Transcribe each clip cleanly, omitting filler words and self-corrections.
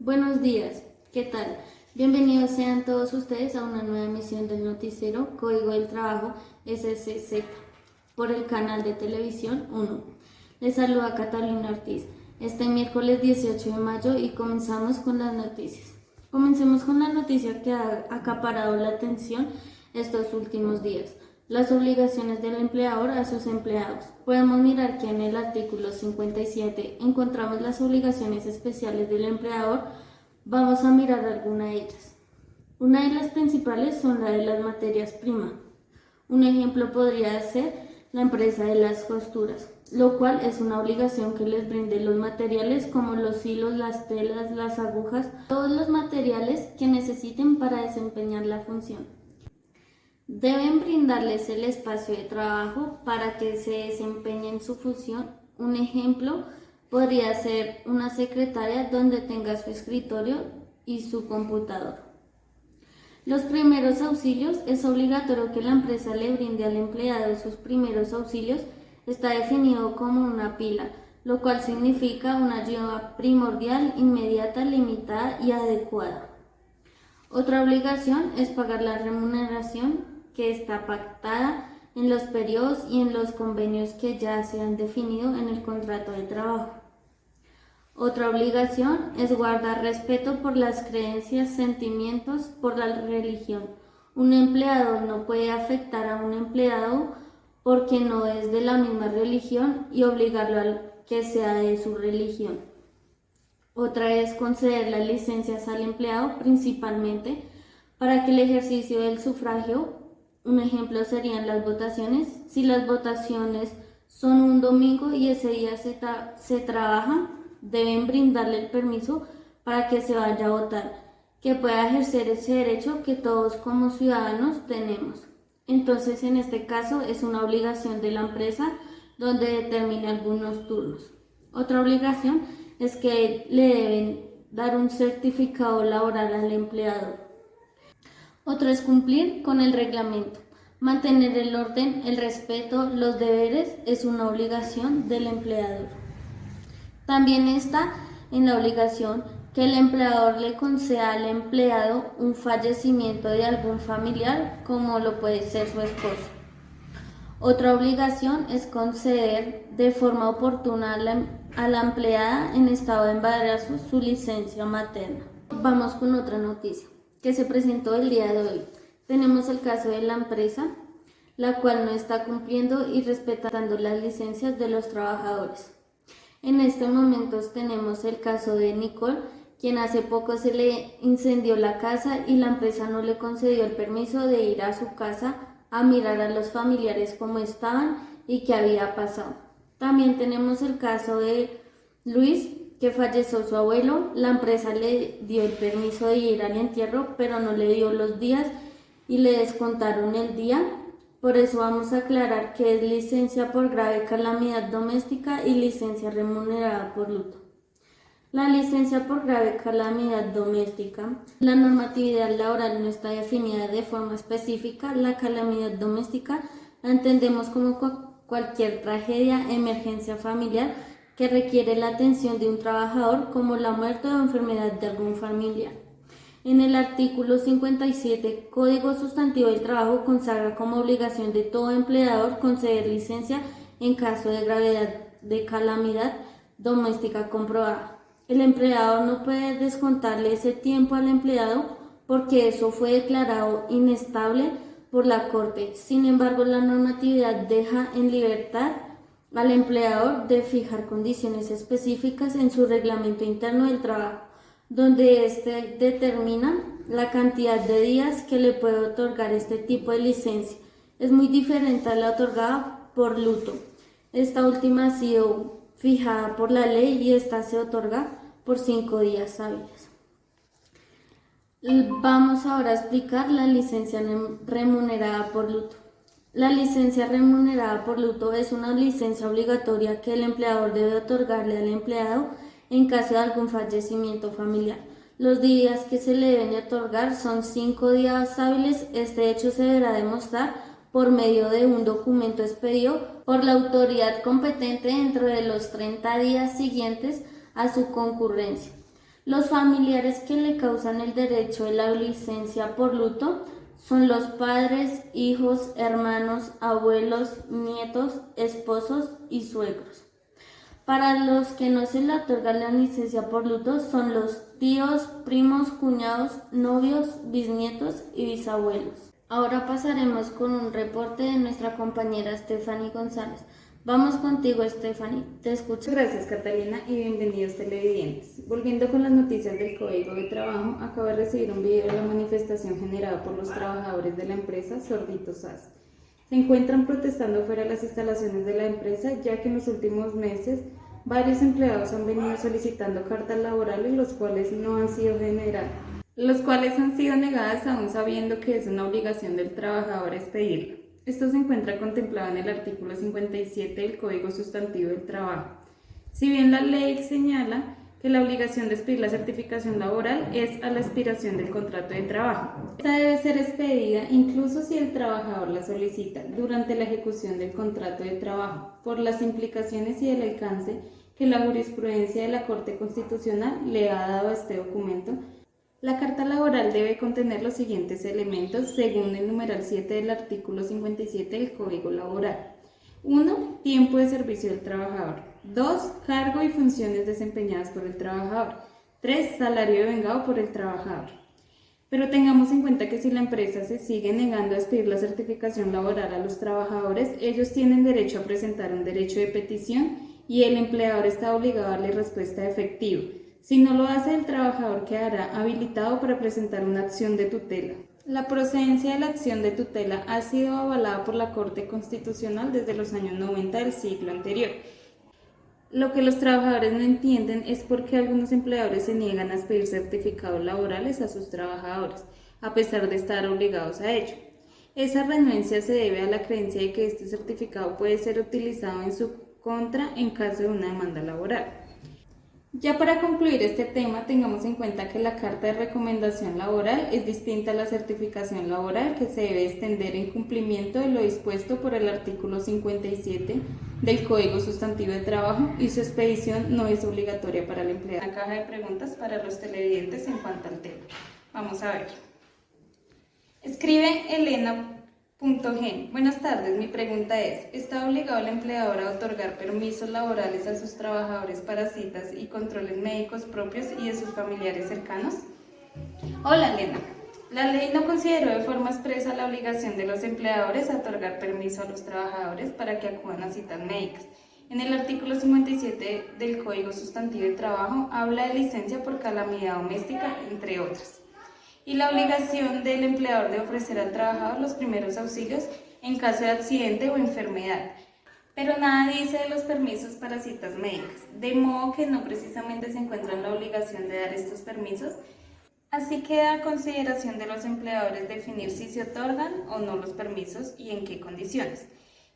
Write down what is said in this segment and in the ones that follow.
Buenos días, ¿qué tal? Bienvenidos sean todos ustedes a una nueva emisión del noticiero Código del Trabajo SCZ por el canal de televisión 1. Les saluda Catalina Ortiz. Este miércoles 18 de mayo y comenzamos con las noticias. Comencemos con la noticia que ha acaparado la atención estos últimos días. Las obligaciones del empleador a sus empleados. Podemos mirar que en el artículo 57 encontramos las obligaciones especiales del empleador. Vamos a mirar algunas de ellas. Una de las principales son la de las materias primas. Un ejemplo podría ser la empresa de las costuras, lo cual es una obligación que les brinde los materiales como los hilos, las telas, las agujas, todos los materiales que necesiten para desempeñar la función. Deben brindarles el espacio de trabajo para que se desempeñen su función. Un ejemplo podría ser una secretaria donde tenga su escritorio y su computador. Los primeros auxilios. Es obligatorio que la empresa le brinde al empleado sus primeros auxilios. Está definido como una pila, lo cual significa una ayuda primordial, inmediata, limitada y adecuada. Otra obligación es pagar la remuneración que está pactada en los periodos y en los convenios que ya se han definido en el contrato de trabajo. Otra obligación es guardar respeto por las creencias, sentimientos, por la religión. Un empleador no puede afectar a un empleado porque no es de la misma religión y obligarlo a que sea de su religión. Otra es conceder las licencias al empleado principalmente para que el ejercicio del sufragio. Un ejemplo serían las votaciones. Si las votaciones son un domingo y ese día se trabaja, deben brindarle el permiso para que se vaya a votar, que pueda ejercer ese derecho que todos como ciudadanos tenemos. Entonces, en este caso, es una obligación de la empresa donde determine algunos turnos. Otra obligación es que le deben dar un certificado laboral al empleador. Otro es cumplir con el reglamento. Mantener el orden, el respeto, los deberes es una obligación del empleador. También está en la obligación que el empleador le conceda al empleado un fallecimiento de algún familiar, como lo puede ser su esposo. Otra obligación es conceder de forma oportuna a la empleada en estado de embarazo su licencia materna. Vamos con otra noticia que se presentó el día de hoy. Tenemos el caso de la empresa, la cual no está cumpliendo y respetando las licencias de los trabajadores. En estos momentos tenemos el caso de Nicole, quien hace poco se le incendió la casa y la empresa no le concedió el permiso de ir a su casa a mirar a los familiares cómo estaban y qué había pasado. También tenemos el caso de Luis, que falleció su abuelo. La empresa le dio el permiso de ir al entierro, pero no le dio los días y le descontaron el día. Por eso vamos a aclarar que es licencia por grave calamidad doméstica y licencia remunerada por luto. La licencia por grave calamidad doméstica. La normatividad laboral no está definida de forma específica. La calamidad doméstica la entendemos como cualquier tragedia, emergencia familiar que requiere la atención de un trabajador, como la muerte o enfermedad de algún familiar. En el artículo 57, Código Sustantivo del Trabajo consagra como obligación de todo empleador conceder licencia en caso de gravedad de calamidad doméstica comprobada. El empleador no puede descontarle ese tiempo al empleado porque eso fue declarado inestable por la Corte. Sin embargo, la normatividad deja en libertad al empleador de fijar condiciones específicas en su reglamento interno del trabajo, donde éste determina la cantidad de días que le puede otorgar este tipo de licencia. Es muy diferente a la otorgada por luto. Esta última ha sido fijada por la ley y esta se otorga por 5 días hábiles. Vamos ahora a explicar la licencia remunerada por luto. La licencia remunerada por luto es una licencia obligatoria que el empleador debe otorgarle al empleado en caso de algún fallecimiento familiar. Los días que se le deben otorgar son 5 días hábiles. Este hecho se deberá demostrar por medio de un documento expedido por la autoridad competente dentro de los 30 días siguientes a su concurrencia. Los familiares que le causan el derecho de la licencia por luto son los padres, hijos, hermanos, abuelos, nietos, esposos y suegros. Para los que no se le otorga la licencia por luto son los tíos, primos, cuñados, novios, bisnietos y bisabuelos. Ahora pasaremos con un reporte de nuestra compañera Stephanie González. Vamos contigo, Stephanie, te escucho. Gracias, Catalina, y bienvenidos televidentes. Volviendo con las noticias del Código de Trabajo, acabo de recibir un video de la manifestación generada por los trabajadores de la empresa Sordito SAS. Se encuentran protestando fuera de las instalaciones de la empresa, ya que en los últimos meses varios empleados han venido solicitando cartas laborales, los cuales han sido negadas aún sabiendo que es una obligación del trabajador expedirlo. Esto se encuentra contemplado en el artículo 57 del Código Sustantivo del Trabajo. Si bien la ley señala que la obligación de expedir la certificación laboral es a la expiración del contrato de trabajo, esta debe ser expedida incluso si el trabajador la solicita durante la ejecución del contrato de trabajo, por las implicaciones y el alcance que la jurisprudencia de la Corte Constitucional le ha dado a este documento. La carta laboral debe contener los siguientes elementos según el numeral 7 del artículo 57 del Código Laboral. 1. Tiempo de servicio del trabajador. 2. Cargo y funciones desempeñadas por el trabajador. 3. Salario devengado por el trabajador. Pero tengamos en cuenta que si la empresa se sigue negando a expedir la certificación laboral a los trabajadores, ellos tienen derecho a presentar un derecho de petición y el empleador está obligado a darle respuesta efectiva. Si no lo hace, el trabajador quedará habilitado para presentar una acción de tutela. La procedencia de la acción de tutela ha sido avalada por la Corte Constitucional desde los años 90 del siglo anterior. Lo que los trabajadores no entienden es por qué algunos empleadores se niegan a expedir certificados laborales a sus trabajadores, a pesar de estar obligados a ello. Esa renuencia se debe a la creencia de que este certificado puede ser utilizado en su contra en caso de una demanda laboral. Ya para concluir este tema, tengamos en cuenta que la carta de recomendación laboral es distinta a la certificación laboral, que se debe extender en cumplimiento de lo dispuesto por el artículo 57 del Código Sustantivo de Trabajo, y su expedición no es obligatoria para el empleado. Una caja de preguntas para los televidentes en cuanto al tema. Vamos a ver. Escribe Elena.G. Buenas tardes, mi pregunta es, ¿está obligado el empleador a otorgar permisos laborales a sus trabajadores para citas y controles médicos propios y de sus familiares cercanos? Hola, Elena. La ley no consideró de forma expresa la obligación de los empleadores a otorgar permiso a los trabajadores para que acudan a citas médicas. En el artículo 57 del Código Sustantivo de Trabajo habla de licencia por calamidad doméstica, entre otras, y la obligación del empleador de ofrecer al trabajador los primeros auxilios en caso de accidente o enfermedad. Pero nada dice de los permisos para citas médicas, de modo que no precisamente se encuentra en la obligación de dar estos permisos. Así queda a consideración de los empleadores definir si se otorgan o no los permisos y en qué condiciones,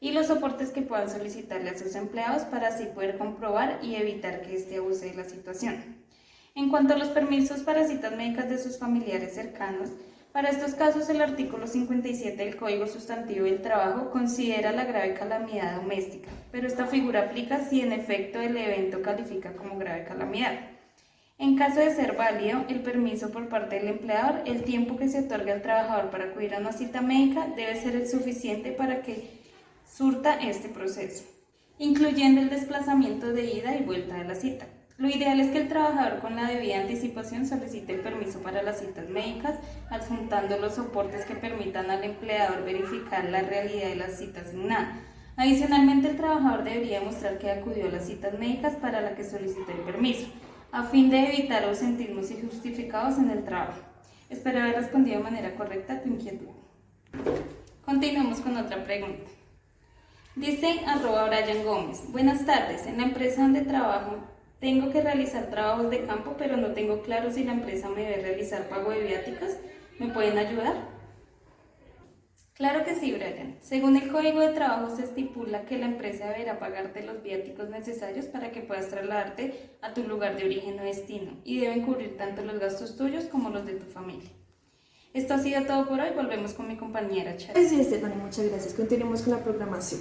y los soportes que puedan solicitarle a sus empleados para así poder comprobar y evitar que éste abuse de la situación. En cuanto a los permisos para citas médicas de sus familiares cercanos, para estos casos el artículo 57 del Código Sustantivo del Trabajo considera la grave calamidad doméstica, pero esta figura aplica si en efecto el evento califica como grave calamidad. En caso de ser válido el permiso por parte del empleador, el tiempo que se otorga al trabajador para acudir a una cita médica debe ser el suficiente para que surta este proceso, incluyendo el desplazamiento de ida y vuelta de la cita. Lo ideal es que el trabajador con la debida anticipación solicite el permiso para las citas médicas, adjuntando los soportes que permitan al empleador verificar la realidad de la cita asignada. Adicionalmente, el trabajador debería demostrar que acudió a las citas médicas para la que solicitó el permiso, a fin de evitar ausentismos injustificados en el trabajo. Espero haber respondido de manera correcta a tu inquietud. Continuamos con otra pregunta. Dice @Brian Gómez, buenas tardes, en la empresa donde trabajo tengo que realizar trabajos de campo, pero no tengo claro si la empresa me debe realizar pago de viáticos. ¿Me pueden ayudar? Claro que sí, Brian. Según el Código de Trabajo se estipula que la empresa deberá pagarte los viáticos necesarios para que puedas trasladarte a tu lugar de origen o destino, y deben cubrir tanto los gastos tuyos como los de tu familia. Esto ha sido todo por hoy. Volvemos con mi compañera Char. Sí, Stephanie, muchas gracias. Continuemos con la programación.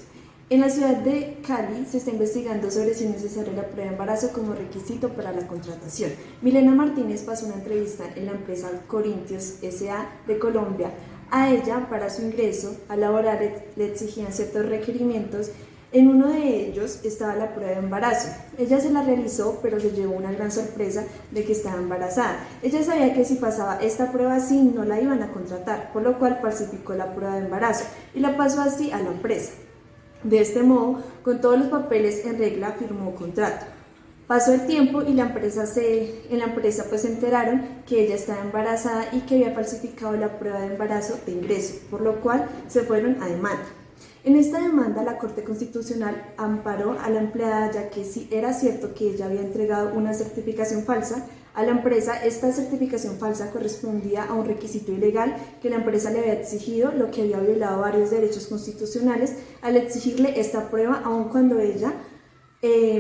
En la ciudad de Cali se está investigando sobre si es necesaria la prueba de embarazo como requisito para la contratación. Milena Martínez pasó una entrevista en la empresa Corintios S.A. de Colombia. A ella, para su ingreso a laborar, le exigían ciertos requerimientos. En uno de ellos estaba la prueba de embarazo. Ella se la realizó, pero se llevó una gran sorpresa de que estaba embarazada. Ella sabía que si pasaba esta prueba así, no la iban a contratar, por lo cual falsificó la prueba de embarazo y la pasó así a la empresa. De este modo, con todos los papeles en regla, firmó contrato. Pasó el tiempo y en la empresa pues se enteraron que ella estaba embarazada y que había falsificado la prueba de embarazo de ingreso, por lo cual se fueron a demanda. En esta demanda, la Corte Constitucional amparó a la empleada, ya que si era cierto que ella había entregado una certificación falsa a la empresa, esta certificación falsa correspondía a un requisito ilegal que la empresa le había exigido, lo que había violado varios derechos constitucionales al exigirle esta prueba, aun cuando ella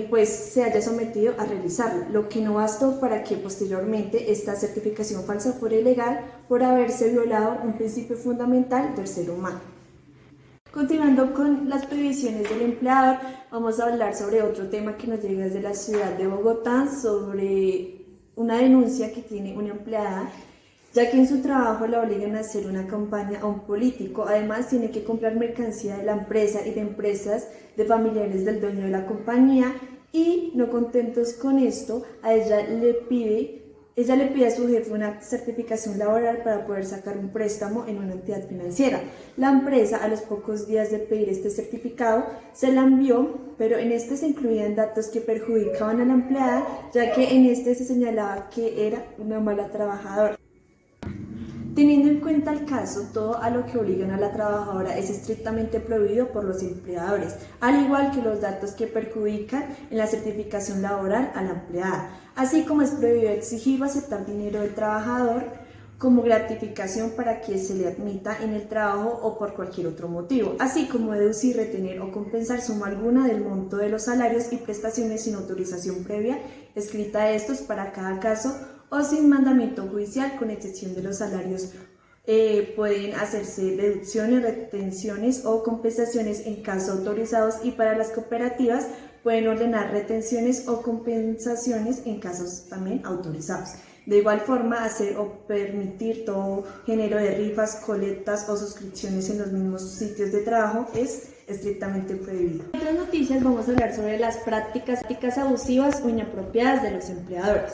pues se haya sometido a realizarlo, lo que no bastó para que posteriormente esta certificación falsa fuera ilegal por haberse violado un principio fundamental del ser humano. Continuando con las prohibiciones del empleador, vamos a hablar sobre otro tema que nos llega desde la ciudad de Bogotá, sobre una denuncia que tiene una empleada, ya que en su trabajo la obligan a hacer una campaña a un político. Además, tiene que comprar mercancía de la empresa y de empresas de familiares del dueño de la compañía, y no contentos con esto, ella le pide a su jefe una certificación laboral para poder sacar un préstamo en una entidad financiera. La empresa, a los pocos días de pedir este certificado, se la envió, pero en este se incluían datos que perjudicaban a la empleada, ya que en este se señalaba que era una mala trabajadora. Teniendo en cuenta el caso, todo a lo que obligan a la trabajadora es estrictamente prohibido por los empleadores, al igual que los datos que perjudican en la certificación laboral a la empleada, así como es prohibido exigir o aceptar dinero del trabajador como gratificación para que se le admita en el trabajo o por cualquier otro motivo, así como deducir, retener o compensar suma alguna del monto de los salarios y prestaciones sin autorización previa escrita de estos para cada caso o sin mandamiento judicial, con excepción de los salarios. Pueden hacerse deducciones, retenciones o compensaciones en casos autorizados, y para las cooperativas pueden ordenar retenciones o compensaciones en casos también autorizados. De igual forma, hacer o permitir todo género de rifas, colectas o suscripciones en los mismos sitios de trabajo es estrictamente prohibido. En otras noticias vamos a hablar sobre las prácticas abusivas o inapropiadas de los empleadores.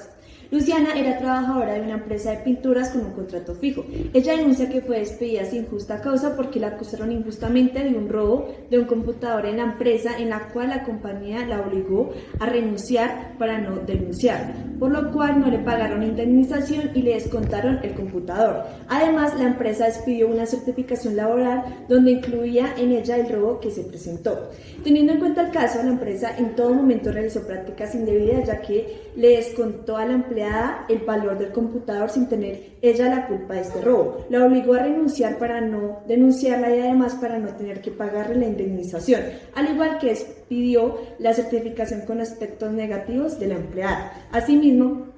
Luciana era trabajadora de una empresa de pinturas con un contrato fijo. Ella denuncia que fue despedida sin justa causa porque la acusaron injustamente de un robo de un computador en la empresa, en la cual la compañía la obligó a renunciar para no denunciar, por lo cual no le pagaron indemnización y le descontaron el computador. Además, la empresa despidió una certificación laboral donde incluía en ella el robo que se presentó. Teniendo en cuenta el caso, la empresa en todo momento realizó prácticas indebidas, ya que le descontó a la empleada el valor del computador sin tener ella la culpa de este robo. La obligó a renunciar para no denunciarla y además para no tener que pagarle la indemnización, al igual que despidió la certificación con aspectos negativos de la empleada. Asimismo,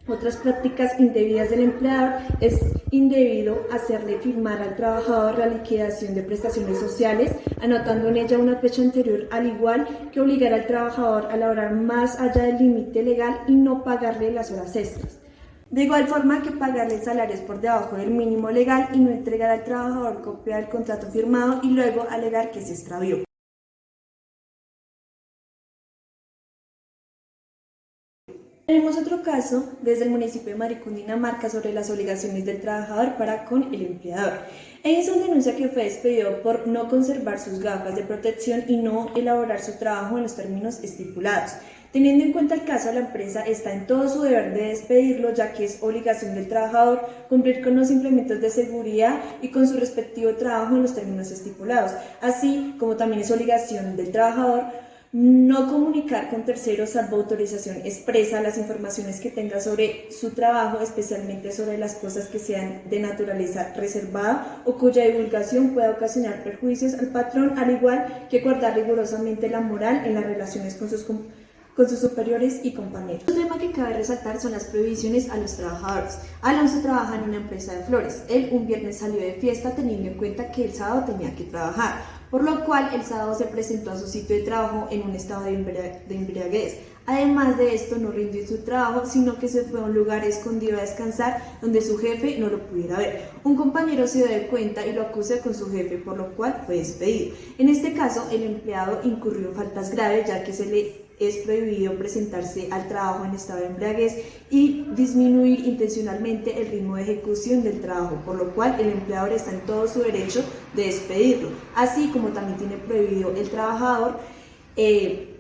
otras prácticas indebidas del empleador es indebido hacerle firmar al trabajador la liquidación de prestaciones sociales, anotando en ella una fecha anterior, al igual que obligar al trabajador a laborar más allá del límite legal y no pagarle las horas extras. De igual forma que pagarle salarios por debajo del mínimo legal y no entregar al trabajador copia del contrato firmado y luego alegar que se extravió. Tenemos otro caso desde el municipio de Marí, Cundinamarca, sobre las obligaciones del trabajador para con el empleador. Ella denuncia que fue despedido por no conservar sus gafas de protección y no elaborar su trabajo en los términos estipulados. Teniendo en cuenta el caso, la empresa está en todo su deber de despedirlo, ya que es obligación del trabajador cumplir con los implementos de seguridad y con su respectivo trabajo en los términos estipulados, así como también es obligación del trabajador no comunicar con terceros salvo autorización expresa las informaciones que tenga sobre su trabajo, especialmente sobre las cosas que sean de naturaleza reservada o cuya divulgación pueda ocasionar perjuicios al patrón, al igual que guardar rigurosamente la moral en las relaciones con sus superiores y compañeros. Otro tema que cabe resaltar son las prohibiciones a los trabajadores. Alonso trabaja en una empresa de flores. Él un viernes salió de fiesta teniendo en cuenta que el sábado tenía que trabajar, por lo cual el sábado se presentó a su sitio de trabajo en un estado de embriaguez. Además de esto, no rindió en su trabajo, sino que se fue a un lugar escondido a descansar donde su jefe no lo pudiera ver. Un compañero se dio cuenta y lo acusó con su jefe, por lo cual fue despedido. En este caso, el empleado incurrió en faltas graves, ya que se le es prohibido presentarse al trabajo en estado de embriaguez y disminuir intencionalmente el ritmo de ejecución del trabajo, por lo cual el empleador está en todo su derecho de despedirlo, así como también tiene prohibido el trabajador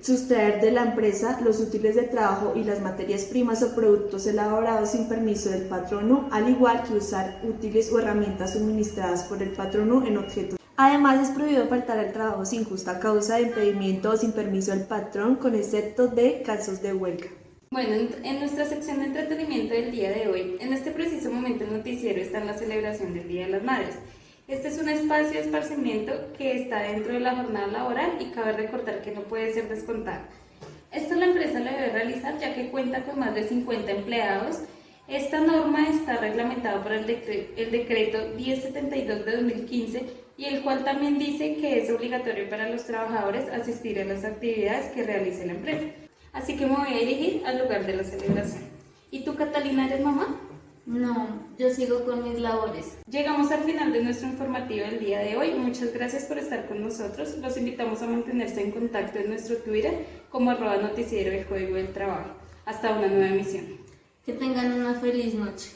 sustraer de la empresa los útiles de trabajo y las materias primas o productos elaborados sin permiso del patrono, al igual que usar útiles o herramientas suministradas por el patrono en objetos. Además, es prohibido faltar al trabajo sin justa causa de impedimento o sin permiso del patrón, con excepto de casos de huelga. Bueno, en nuestra sección de entretenimiento del día de hoy, en este preciso momento el noticiero está en la celebración del Día de las Madres. Este es un espacio de esparcimiento que está dentro de la jornada laboral y cabe recordar que no puede ser descontado. Esto la empresa lo debe realizar ya que cuenta con más de 50 empleados. Esta norma está reglamentada por el decreto 1072 de 2015 y el cual también dice que es obligatorio para los trabajadores asistir a las actividades que realice la empresa. Así que me voy a dirigir al lugar de la celebración. ¿Y tú, Catalina, eres mamá? No, yo sigo con mis labores. Llegamos al final de nuestro informativo del día de hoy. Muchas gracias por estar con nosotros. Los invitamos a mantenerse en contacto en nuestro Twitter como @noticiero del Código del Trabajo. Hasta una nueva emisión. Que tengan una feliz noche.